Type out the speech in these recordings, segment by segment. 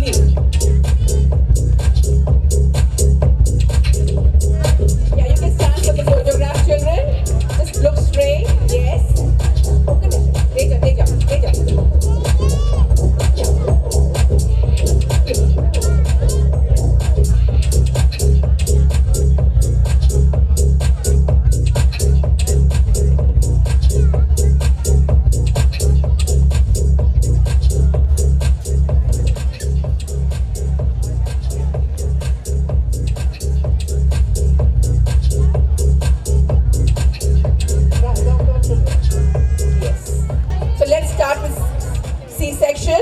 Yeah, you can stand for the photograph, children. Just look straight. Yes. Later, later, later. Yes. So let's start with C-section.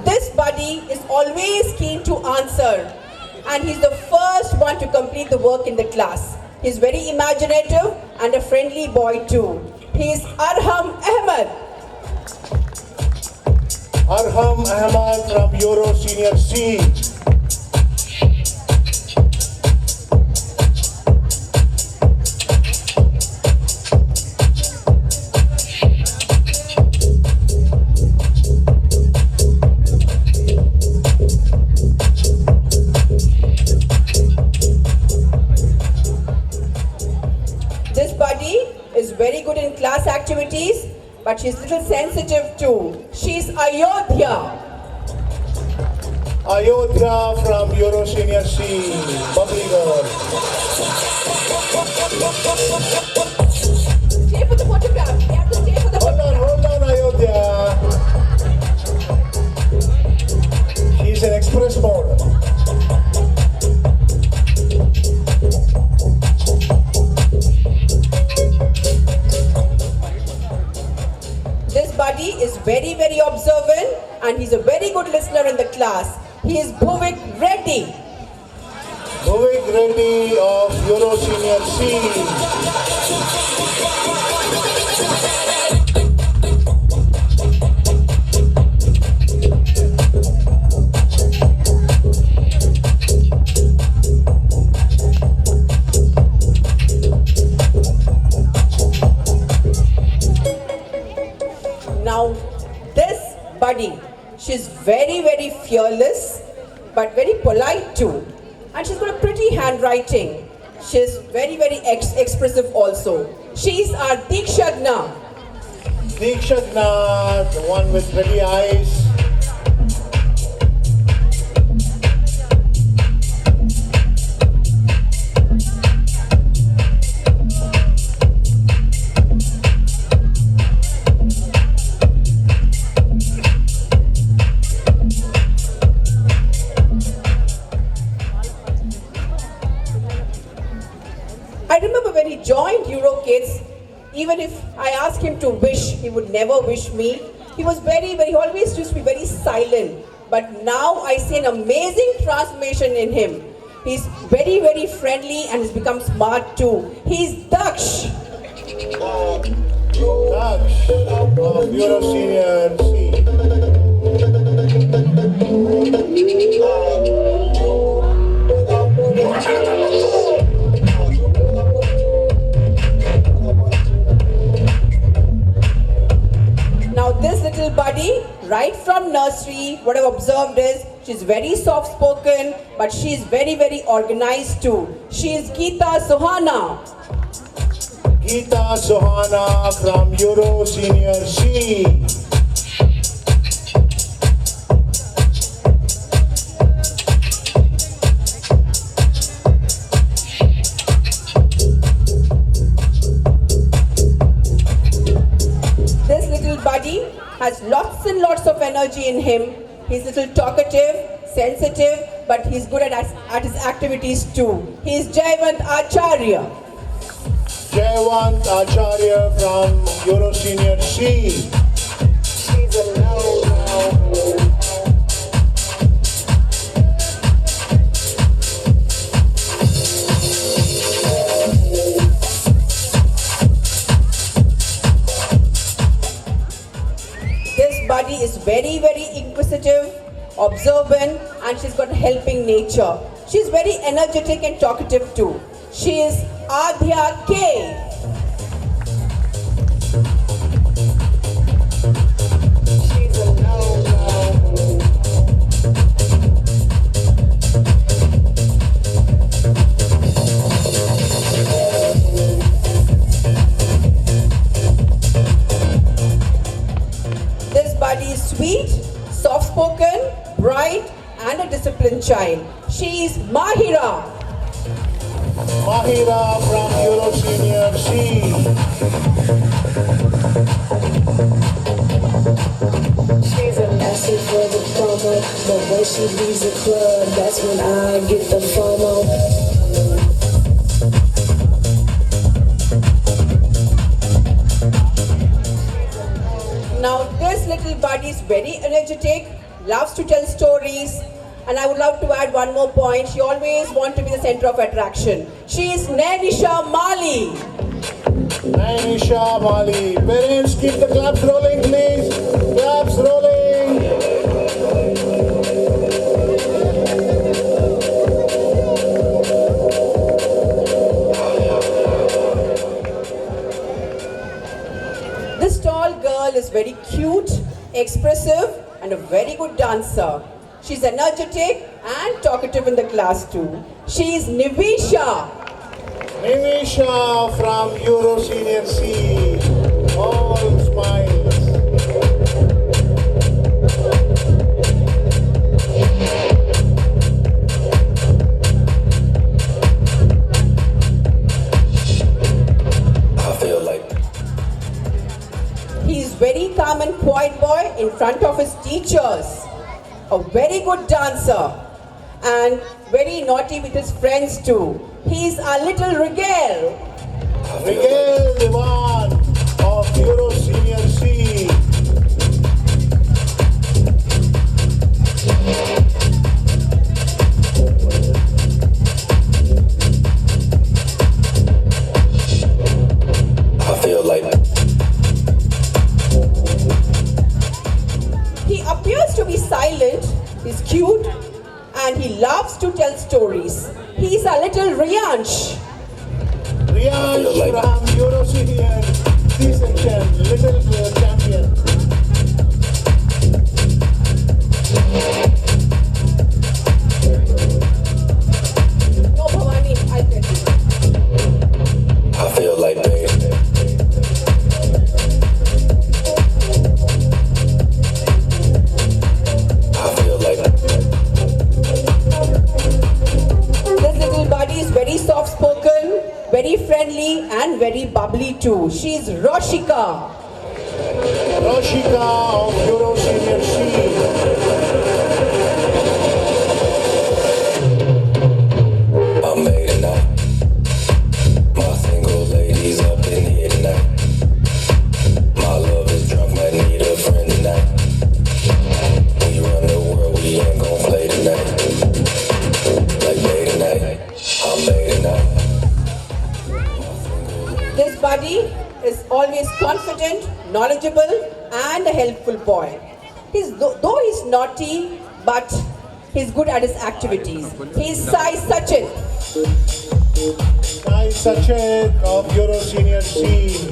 This buddy is always keen to answer, and he's the first one to complete the work in the class. He's very imaginative and a friendly boy too. He's Arham Ahmed. Arham Ahmad from Euro Senior C. This buddy is very good in class activities, but she's little sensitive too. She's Ayodhya. Ayodhya from Euro Senior C. Bubbly girl. Stay for the photograph. You have to stay for the photograph. Hold on, Ayodhya. She's in express mode. This buddy is very, very observant, and he's a very good listener in the class. He is Bhuvik Reddy. Bhuvik Reddy of Euro Senior C. Now, this buddy, she's very, very fearless, but very polite too. And she's got a pretty handwriting. She's very, very expressive also. She's our Dikshagna. Dikshagna, the one with pretty eyes. I remember when he joined EuroKids, even if I asked him to wish, he would never wish me. He was he always used to be very silent. But now I see an amazing transformation in him. He's very, very friendly and has become smart too. He's Daksh. Daksh of Euro Senior C. Now this little buddy, right from nursery, what I've observed is, she's very soft-spoken, but she's very, very organized too. She's Geeta Sohana. Geeta Sohana from Euro Senior C. This little buddy has lots and lots of energy in him. He's a little talkative, sensitive, but he's good at his activities too. He's Jayavant Acharya. Jayavant Acharya from Euro Senior C. She's a This buddy is very, very inquisitive, observant, and she's got a helping nature. She's very energetic and talkative too. She is Adhya K. She's a no. is sweet, soft-spoken, bright, and a disciplined child. She is Mahira. Mahira from Euro Senior C. She's a asset for the promo, but when she leaves the club, that's when I get the FOMO. Now this little buddy is very energetic, loves to tell stories, and I would love to add one more point. She always wants to be the center of attraction. She is Nanisha Mali. Nanisha Mali. Parents, keep the claps rolling, please. Claps rolling. This tall girl is very cute, expressive, and a very good dancer. She's energetic and talkative in the class too. She is Nivisha. Nanisha from Euro Senior C. All smiles. I feel like He is very calm and quiet boy in front of his teachers. A very good dancer and very naughty with his friends too. He's a little Rigel. Miguel Devan of Euro Senior C. I feel like He appears to be silent, he's cute, and he loves to tell stories. He's a little Riansh. Riansh like- from Euro Senior C section. Little champion. No, Bhavani, I'll tell you. I feel like babe. I feel like This little buddy is very soft-spoken, very friendly, and very bubbly too. She's Roshika. Roshika of Euro Senior C. I'm made tonight. My single ladies up in here tonight. My love is drunk, might need a friend tonight. We run the world, we ain't gon' play tonight. Like made tonight. I'm made tonight. This buddy is always confident, knowledgeable, and a helpful boy. Though he's naughty, but he's good at his activities. He's Sai Sachin. Sai Sachet of Euro Senior C.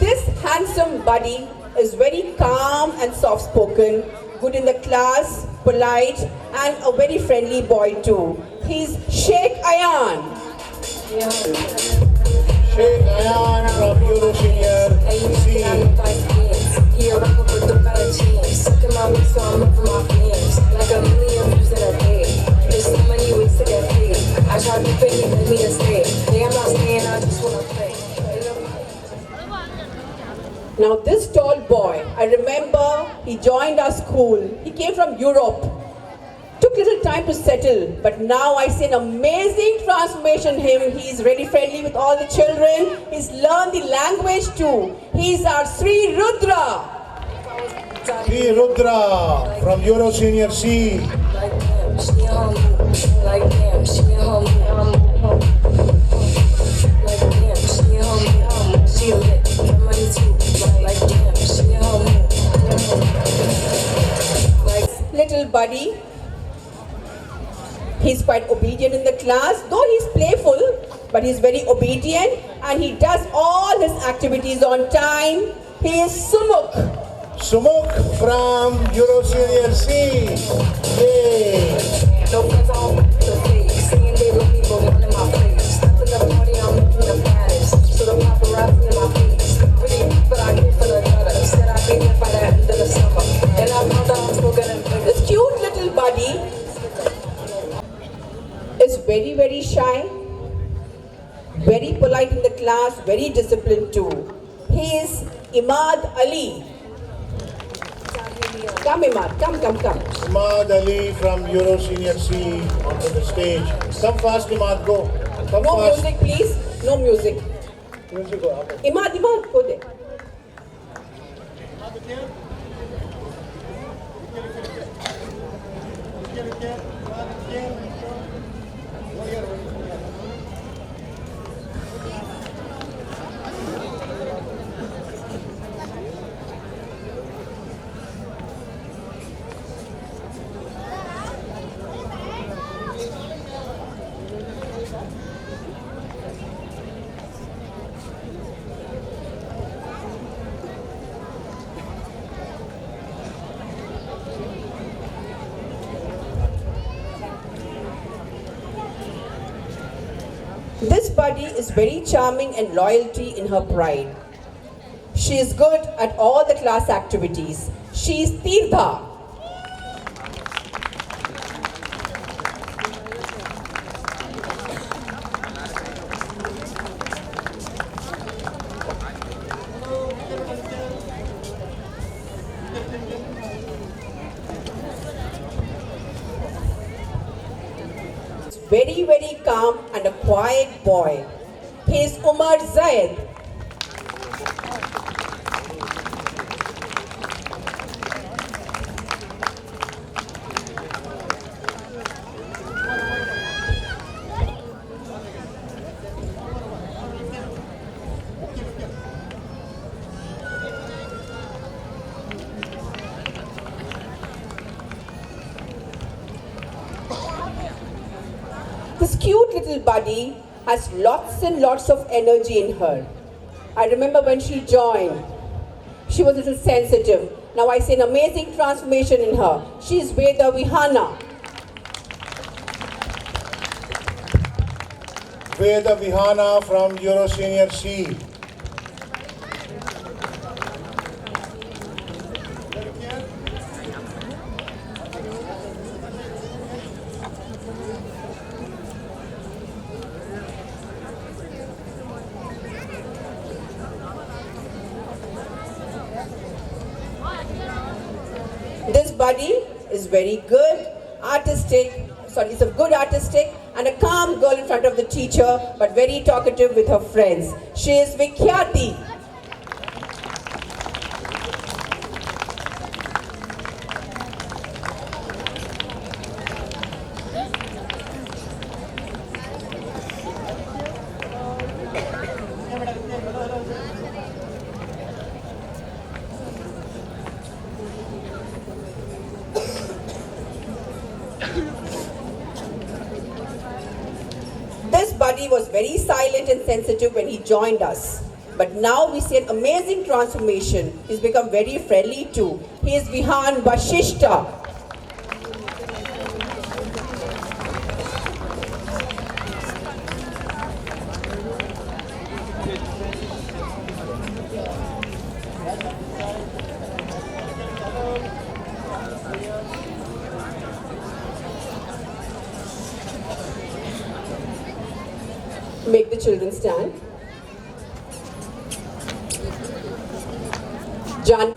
This handsome buddy is very calm and soft-spoken, good in the class, polite, and a very friendly boy too. He's Sheikh Ayan. Sheikh Ayan from Euro Senior C. He a rapper, but don't got a chance. Sucking my week, so I'm up for my fans. Like a million views in a day. There's so many ways to get paid. I try to be fake, let me to stay. They I'm not staying, I just wanna play. Now this tall boy, I remember he joined our school. He came from Europe. Took little time to settle, but now I see an amazing transformation in him. He's very friendly with all the children. He's learned the language too. He's our Sri Rudra. P. Rudra from Euro Senior C. Like damn, she a humble. Like damn, she a humble. Like damn, she a humble. She lit, get money too. Like damn, she a humble. Like Little buddy. He's quite obedient in the class, though he's playful, but he's very obedient and he does all his activities on time. He is Sumukh. Sumukh from Euro Senior C. Yay! No friends, I don't want the fake. Saying they love me, but one in my face. Step in the party, I'm looking the baddest. So the paparazzi in my face. Pretty, but I came for the gutter. Said I'd be there by the end of the summer. And I found out I'm still getting bigger. This cute little buddy is very, very shy, very polite in the class, very disciplined too. He is Imad Ali. Come, Imad, come. Imad Ali from Euro Senior C onto the stage. Come fast, Imad, go. Come No fast. music, please. No music. Music go up. Imad, go there. This buddy is very charming and loyalty in her pride. She is good at all the class activities. She is Tirtha. Very, very calm and a quiet boy. He is Umar Zaid. This cute little buddy has lots and lots of energy in her. I remember when she joined, she was a little sensitive. Now I see an amazing transformation in her. She is Veda Vihana. Veda Vihana from Euro Senior C. This buddy is very good, is a good artistic and a calm girl in front of the teacher, but very talkative with her friends. She is Vikhyati. This buddy was very silent and sensitive when he joined us. But now we see an amazing transformation. He's become very friendly too. He is Vihan Vashishta. Make the children stand. Jan.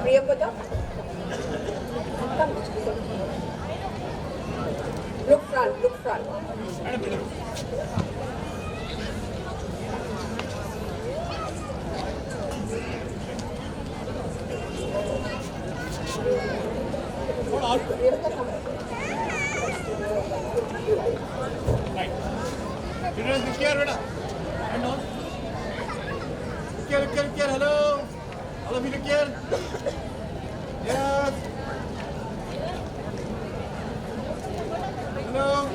Priyapada. Come. Look front, look front. Children, look here, beta. Hand on. Look here, hello. All of you look here. Yes. Hello.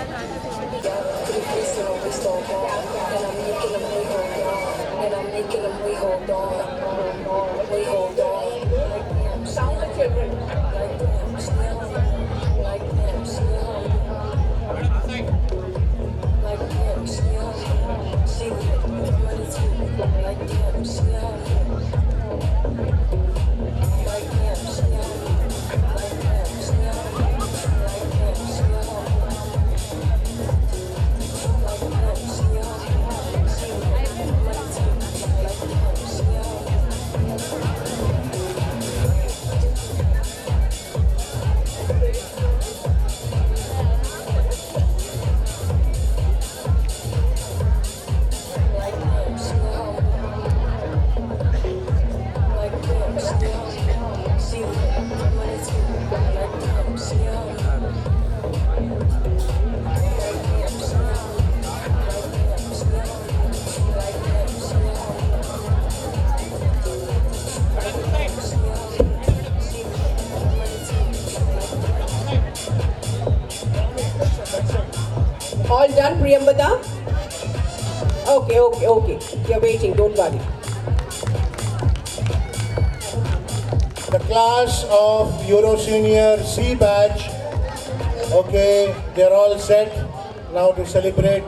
Pretty face and always stall down. And I'm making them way hold on. And I'm making them way hold on. Way hold on. Like damn, Sound the children. like damn, still. Like damn, still. Like damn, still. She lit, money too. Like damn, still. Like damn, still. Like damn, still. Like damn, still. Like damn, still. She lit, money too. Like damn, still. Like damn, still. Like damn, still. She lit, money too. Like damn, still. Like damn, still. Like damn, still. Like damn, still. Like damn, still. She lit, money too. All done, Priyambada? Okay. You're waiting, don't worry. The class of Euro Senior C batch, okay, they're all set now to celebrate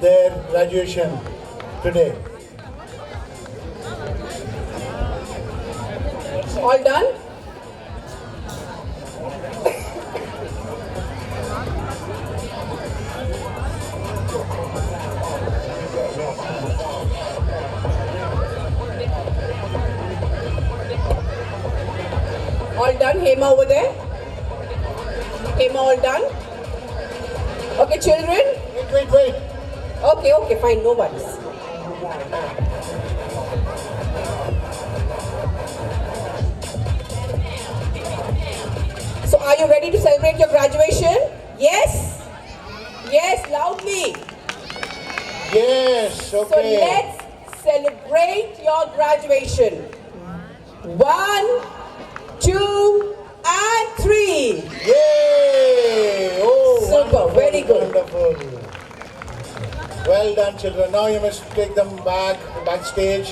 their graduation today. All done? All done, Hema over there? Hema, all done? Okay, children? Wait. Okay, fine, no worries. So are you ready to celebrate your graduation? Yes? Yes, loudly. Yes, So okay. let's celebrate your graduation. 1, 2, and 3. Yay! Oh, Super, wonderful, very good. Wonderful. Well done, children. Now you must take them backstage.